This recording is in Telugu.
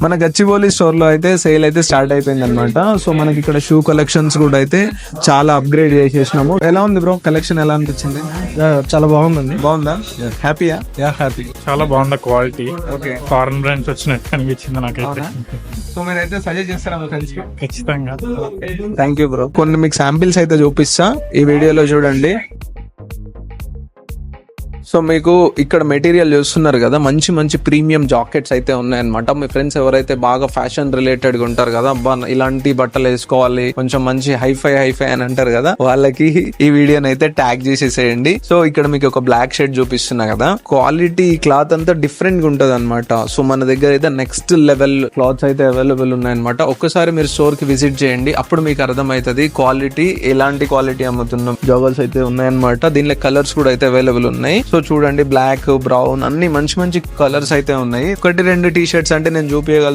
మన గచ్చిబౌలి స్టోర్ లో అయితే సేల్ అయితే స్టార్ట్ అయిపోయింది అనమాట. సో మనకి ఇక్కడ షూ కలెక్షన్స్ కూడా అయితే చాలా అప్గ్రేడ్ చేసేసినాము. ఎలా ఉంది బ్రో కలెక్షన్, ఎలా అనిపించింది? చాలా బాగుందండి. బాగుందా? హ్యాపీయా? హ్యాపీ. చాలా బాగుంది క్వాలిటీ. ఓకే, ఫారెన్ బ్రాండ్స్ వచ్చినట్టు అనిపించింది నాకైతే. సో మీరైతే సజెస్ట్ చేస్తారా మీ ఫ్రెండ్స్ కి? ఖచ్చితంగా. Thank you bro. కొన్ని మీకు శాంపిల్స్ అయితే చూపిస్తా, ఈ వీడియోలో చూడండి. సో మీకు ఇక్కడ మెటీరియల్ చూస్తున్నారు కదా, మంచి మంచి ప్రీమియం జాకెట్స్ అయితే ఉన్నాయన్నమాట. మీ ఫ్రెండ్స్ ఎవరైతే బాగా ఫ్యాషన్ రిలేటెడ్ గా ఉంటారు కదా, అబ్బా ఇలాంటి బట్టలు వేసుకోవాలి, కొంచెం మంచి హైఫై అని అంటారు కదా, వాళ్ళకి ఈ వీడియోని అయితే ట్యాగ్ చేసేసేయండి. సో ఇక్కడ మీకు ఒక బ్లాక్ షర్ట్ చూపిస్తున్నా కదా, క్వాలిటీ క్లాత్ అంతా డిఫరెంట్ గా ఉంటది అనమాట. సో మన దగ్గర అయితే నెక్స్ట్ లెవెల్ క్లాత్స్ అయితే అవైలబుల్ ఉన్నాయన్నమాట. ఒక్కసారి మీరు స్టోర్ కి విజిట్ చేయండి, అప్పుడు మీకు అర్థమవుతుంది క్వాలిటీ, ఎలాంటి క్వాలిటీ అమ్ముతున్నాం. జాగల్స్ అయితే ఉన్నాయన్నమాట, దీనిలో కలర్స్ కూడా అయితే అవైలబుల్ ఉన్నాయి. సో చూడండి, బ్లాక్, బ్రౌన్ అన్ని మంచి మంచి కలర్స్ అయితే ఉన్నాయి. 1-2 టీ షర్ట్స్ అంటే నేను చూపించగలుగుతాను.